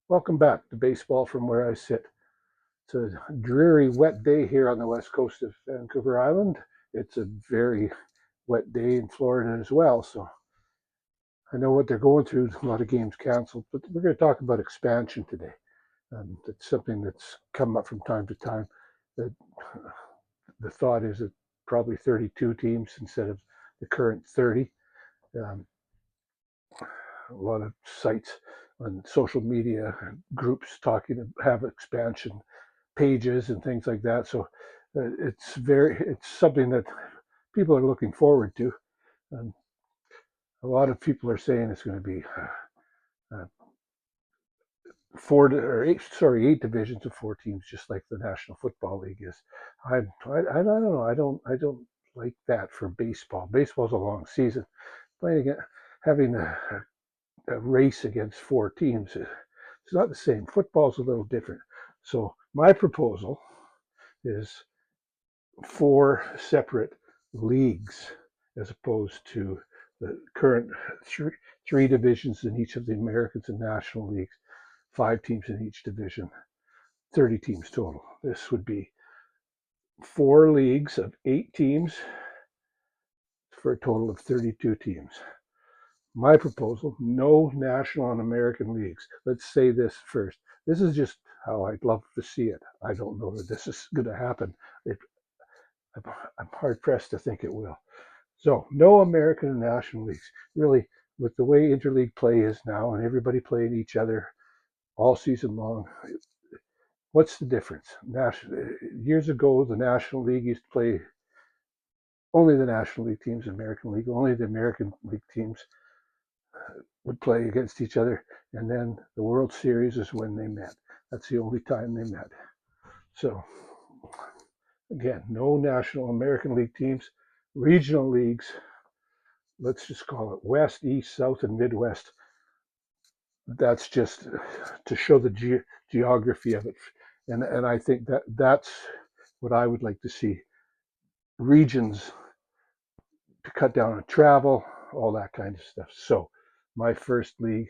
Welcome back to baseball from where I sit. It's a dreary, wet day here on the west coast of Vancouver Island. It's a very wet day in Florida as well, so I know what they're going through. A lot of games canceled, but we're going to talk about expansion today. It's something that's come up from time to time. That the thought is that probably 32 teams instead of the current 30. Um, a lot of sites on social media groups have expansion pages and things like that. So it's something that people are looking forward to. And a lot of people are saying it's going to be uh, eight divisions of four teams, just like the National Football League is. I don't know. I don't like that for baseball. Baseball's a long season. Playing having a race against four teams, it's not the same. Football's a little different. So my proposal is four separate leagues as opposed to the current three divisions in each of the Americans and National Leagues, five teams in each division, 30 teams total. This would be four leagues of eight teams for a total of 32 teams. My proposal, no national and American leagues. Let's say this first. This is just how I'd love to see it. I don't know that this is going to happen. It, I'm hard pressed to think it will. So no American and National Leagues. Really, with the way interleague play is now and everybody playing each other all season long, what's the difference? Years ago, the National League used to play only the National League teams, American League, only the American League teams would play against each other. And then the World Series is when they met. That's the only time they met. So again, no National American League teams, regional leagues. Let's just call it West, East, South, and Midwest. That's just to show the geography of it. And I think that's what I would like to see. Regions to cut down on travel, all that kind of stuff. So my first league,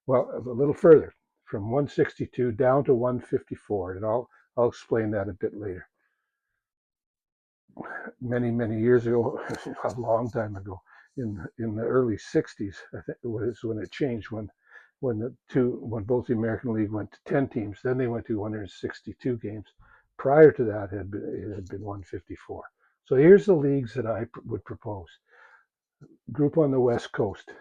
well, a little further, from 162 down to 154, and I'll explain that a bit later. Many years ago, a long time ago, in the early 60s, I think it was when it changed, when both the American League went to 10 teams, then they went to 162 games. Prior to that, it had been 154. So here's the leagues that I would propose. Group on the West Coast: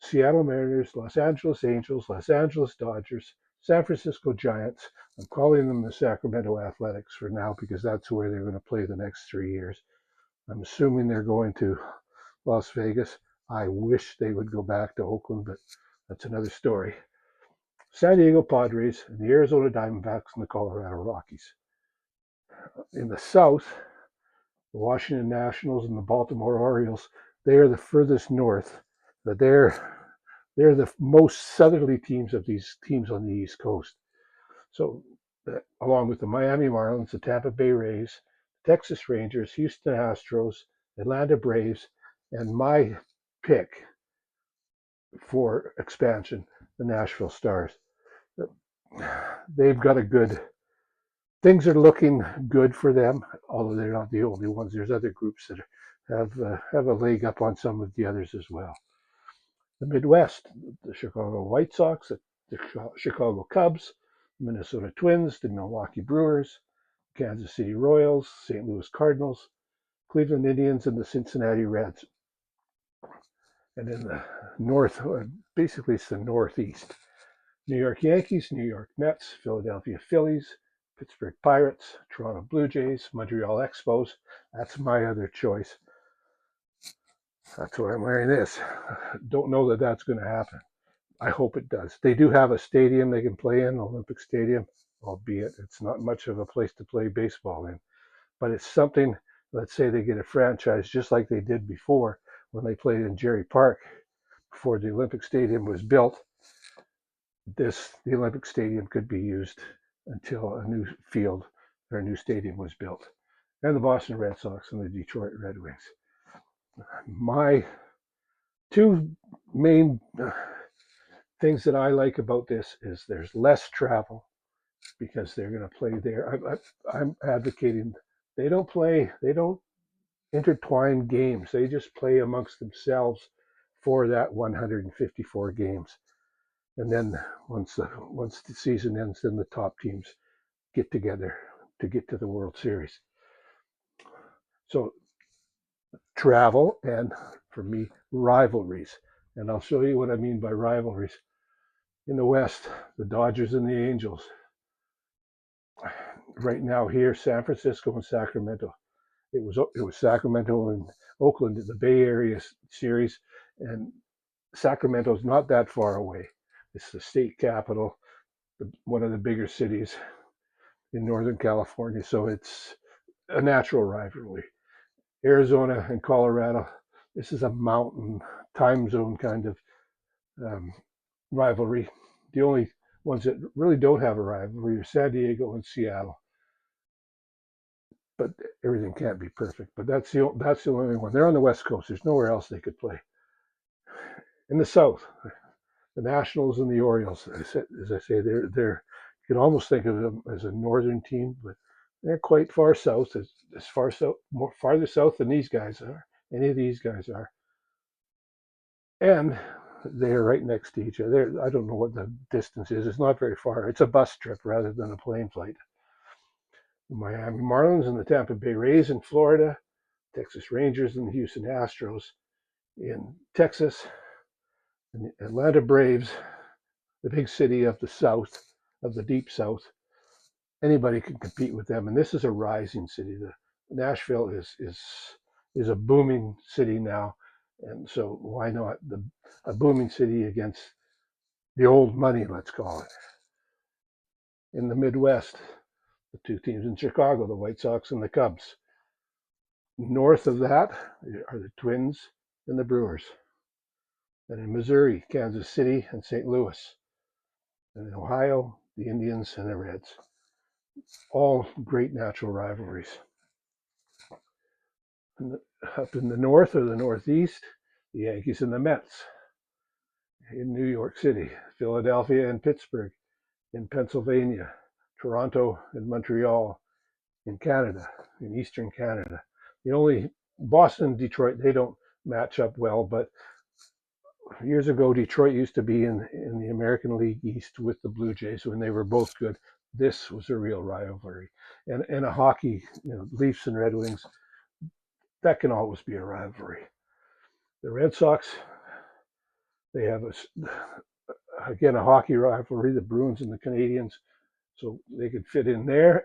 Seattle Mariners, Los Angeles Angels, Los Angeles Dodgers, San Francisco Giants. I'm calling them the Sacramento Athletics for now because that's where they're going to play the next 3 years. I'm assuming they're going to Las Vegas. I wish they would go back to Oakland, but that's another story. San Diego Padres and the Arizona Diamondbacks and the Colorado Rockies. In the South, the Washington Nationals and the Baltimore Orioles, they are the furthest north, but they're the most southerly teams of these teams on the East Coast. So, along with the Miami Marlins, the Tampa Bay Rays, Texas Rangers, Houston Astros, Atlanta Braves, and my pick for expansion, the Nashville Stars. They've got a good, things are looking good for them, although they're not the only ones. There's other groups that have a leg up on some of the others as well. The Midwest, the Chicago White Sox, the Chicago Cubs, Minnesota Twins, the Milwaukee Brewers, Kansas City Royals, St. Louis Cardinals, Cleveland Indians, and the Cincinnati Reds. And in the north, basically it's the Northeast: New York Yankees, New York Mets, Philadelphia Phillies, Pittsburgh Pirates, Toronto Blue Jays, Montreal Expos. That's my other choice. That's why I'm wearing this. Don't know that that's going to happen. I hope it does. They do have a stadium they can play in, Olympic Stadium, albeit it's not much of a place to play baseball in. But it's something, let's say they get a franchise just like they did before when they played in Jerry Park before the Olympic Stadium was built. The Olympic Stadium could be used until a new field or a new stadium was built. And the Boston Red Sox and the Detroit Red Wings. My two main things that I like about this is there's less travel because they're going to play there. I'm advocating they don't intertwine games. They just play amongst themselves for that 154 games. And then once the season ends, then the top teams get together to get to the World Series. So travel and, for me, rivalries. And I'll show you what I mean by rivalries. In the West, the Dodgers and the Angels. Right now here, San Francisco and Sacramento. It was Sacramento and Oakland in the Bay Area series, and Sacramento's not that far away. It's the state capital, one of the bigger cities in Northern California, so it's a natural rivalry. Arizona and Colorado, this is a mountain time zone kind of um, rivalry. The only ones that really don't have a rivalry are San Diego and Seattle. But everything can't be perfect. But that's the only one. They're on the West Coast. There's nowhere else they could play. In the South, the Nationals and the Orioles. As I say, they're you can almost think of them as a northern team, but they're quite far south, as far south, more farther south than these guys are. Any of these guys are, and they're right next to each other. I don't know what the distance is. It's not very far. It's a bus trip rather than a plane flight. The Miami Marlins and the Tampa Bay Rays in Florida, Texas Rangers and the Houston Astros in Texas, and the Atlanta Braves, the big city of the South, of the deep South. Anybody can compete with them, and this is a rising city. Nashville is a booming city now, and so why not a booming city against the old money, let's call it. In the Midwest, the two teams in Chicago, the White Sox and the Cubs. North of that are the Twins and the Brewers. And in Missouri, Kansas City and St. Louis. And in Ohio, the Indians and the Reds. All great natural rivalries. Up in the north or the northeast, the Yankees and the Mets. In New York City, Philadelphia and Pittsburgh. In Pennsylvania, Toronto and Montreal. In Canada, in Eastern Canada. The only Boston, Detroit, they don't match up well, but years ago, Detroit used to be in the American League East with the Blue Jays when they were both good. This was a real rivalry. And a hockey, Leafs and Red Wings, that can always be a rivalry. The Red Sox, they have, again, a hockey rivalry, the Bruins and the Canadians. So they could fit in there,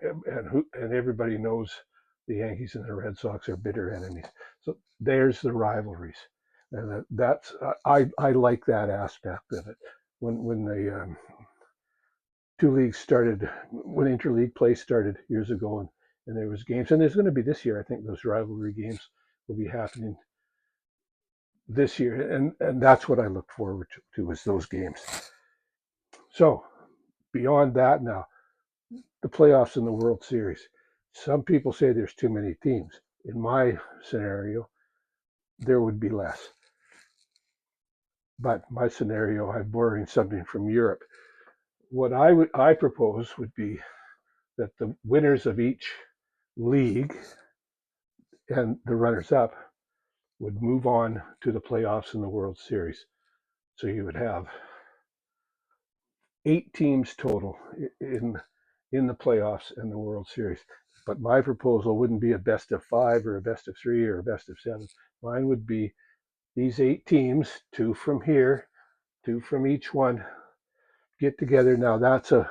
and everybody knows the Yankees and the Red Sox are bitter enemies. So there's the rivalries, and that's I like that aspect of it. When the two leagues started, when interleague play started years ago, and there was games, and there's going to be this year. I think those rivalry games will be happening this year, and that's what I look forward to is those games. So beyond that now. The playoffs in the World Series. Some people say there's too many teams. In my scenario, there would be less. But my scenario, I'm borrowing something from Europe. What I propose would be that the winners of each league and the runners-up would move on to the playoffs in the World Series. So you would have 8 teams total in the playoffs and the World Series. But my proposal wouldn't be a best of 5 or a best of 3 or a best of 7. Mine would be these 8 teams, 2 from here, 2 from each one, get together. Now that's not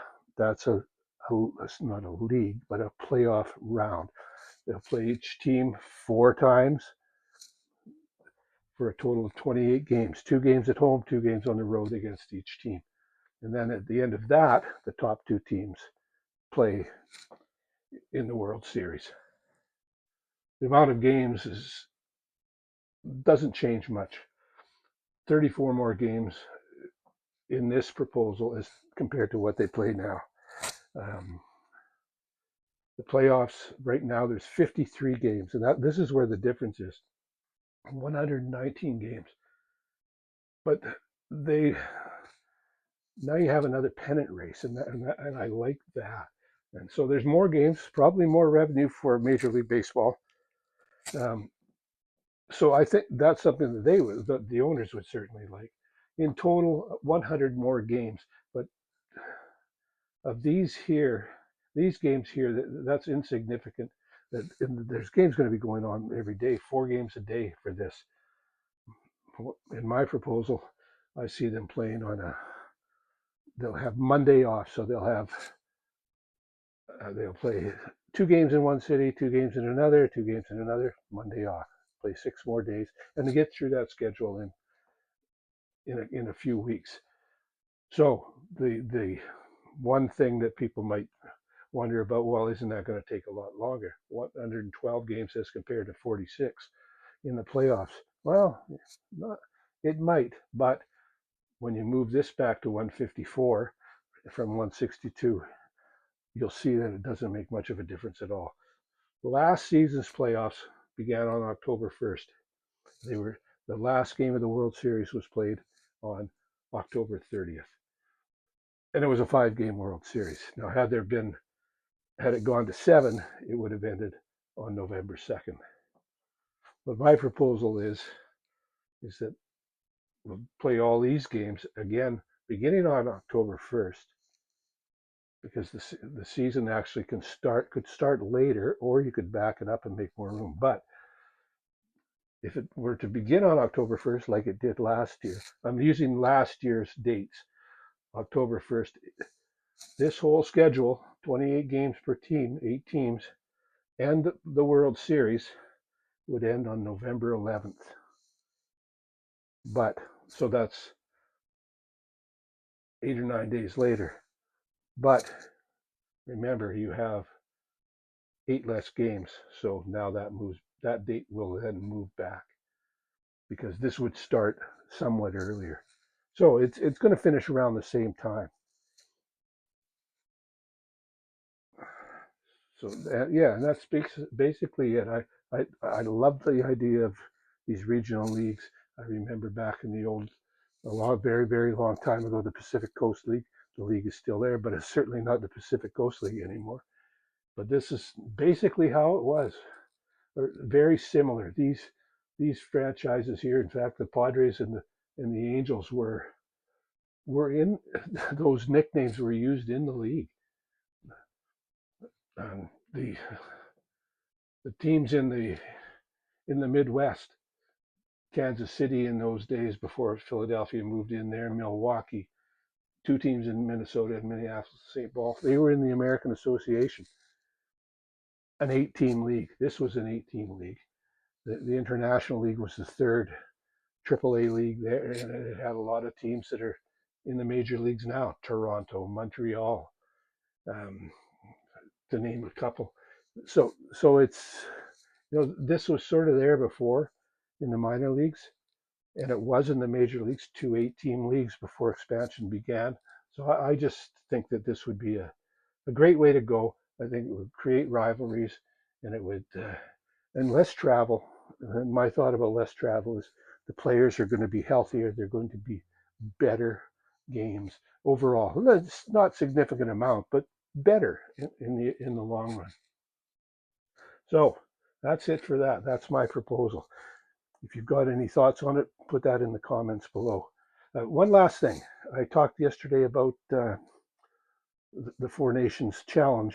a league, but a playoff round. They'll play each team 4 times for a total of 28 games. 2 games at home, 2 games on the road against each team. And then at the end of that, the top 2 teams play in the World Series. The amount of games doesn't change much. 34 more games in this proposal as compared to what they play now. The playoffs right now, there's 53 games, and this is where the difference is. 119 games, but now you have another pennant race, and I like that. And so there's more games, probably more revenue for Major League Baseball. Um, so I think that's something that the owners would certainly like. In total, 100 more games, but of these games here, that's insignificant. There's games going to be going on every day, 4 games a day for this. In my proposal, I see them playing they'll have Monday off, so they'll play 2 games in one city, 2 games in another, 2 games in another, Monday off, play 6 more days, and to get through that schedule in a few weeks. So the one thing that people might wonder about, well, isn't that going to take a lot longer? 112 games as compared to 46 in the playoffs. Well, not, it might, but when you move this back to 154 from 162, you'll see that it doesn't make much of a difference at all. Last season's playoffs began on October 1st. The last game of the World Series was played on October 30th. And it was a 5-game World Series. Now, had it gone to 7, it would have ended on November 2nd. But my proposal is that we'll play all these games again beginning on October 1st, because the season actually could start later, or you could back it up and make more room. But if it were to begin on October 1st, like it did last year, I'm using last year's dates, October 1st, this whole schedule, 28 games per team, 8 teams, and the World Series would end on November 11th. But, so that's 8 or 9 days later. But remember, you have 8 less games, so now that date will then move back, because this would start somewhat earlier. So it's going to finish around the same time. So yeah, and that's basically it. I love the idea of these regional leagues. I remember back in very very long time ago, the Pacific Coast League. The league is still there, but it's certainly not the Pacific Coast League anymore. But this is basically how it was, or very similar. These franchises here, in fact, the Padres and the Angels were in those nicknames were used in the league. The teams in the Midwest, Kansas City in those days before Philadelphia moved in there, Milwaukee, 2 teams in Minnesota and Minneapolis, St. Paul. They were in the American Association, an 8-team league. This was an 8-team league. The International League was the third AAA league there, and it had a lot of teams that are in the major leagues now: Toronto, Montreal, to name a couple. So it's, this was sort of there before in the minor leagues, and it was in the major leagues, 2 8-team leagues before expansion began. So I just think that this would be a great way to go. I think it would create rivalries, and it would and less travel. And my thought about less travel is the players are going to be healthier. They're going to be better games overall. It's not significant amount, but better in the long run. So that's it for that. That's my proposal. If you've got any thoughts on it, put that in the comments below. One last thing. I talked yesterday about the Four Nations Challenge.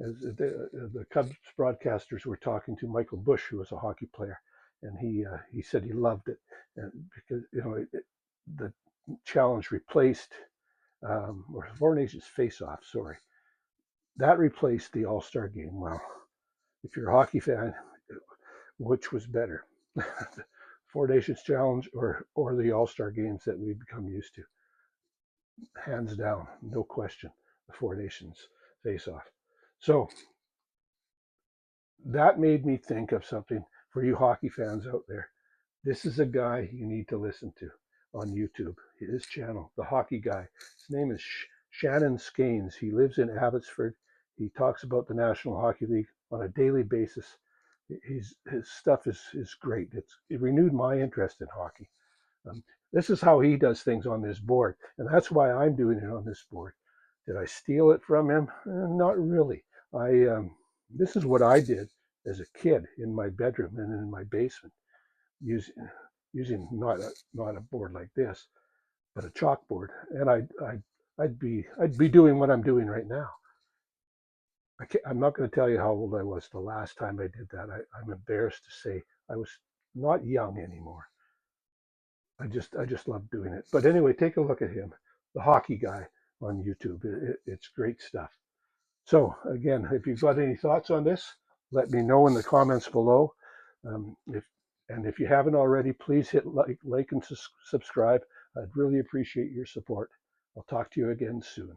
As the Cubs broadcasters were talking to Michael Bush, who was a hockey player, and he said he loved it, and because the challenge replaced or Four Nations Face-Off. Sorry, that replaced the All-Star Game. Well, if you're a hockey fan, which was better, Four Nations Challenge or the All-Star Games that we've become used to? Hands down, no question, the Four Nations Face-Off. So that made me think of something for you hockey fans out there. This is a guy you need to listen to on YouTube. His channel, The Hockey Guy. His name is Shannon Skeins. He lives in Abbotsford. He talks about the National Hockey League on a daily basis. His stuff is great. It renewed my interest in hockey. This is how he does things on this board, and that's why I'm doing it on this board. Did I steal it from him? Not really. I This is what I did as a kid in my bedroom and in my basement, using not a board like this, but a chalkboard, and I'd be doing what I'm doing right now. I'm not going to tell you how old I was the last time I did that. I'm embarrassed to say I was not young anymore. I just love doing it. But anyway, take a look at him, the hockey guy on YouTube. It's great stuff. So again, if you've got any thoughts on this, let me know in the comments below. If and if you haven't already, please hit like and subscribe. I'd really appreciate your support. I'll talk to you again soon.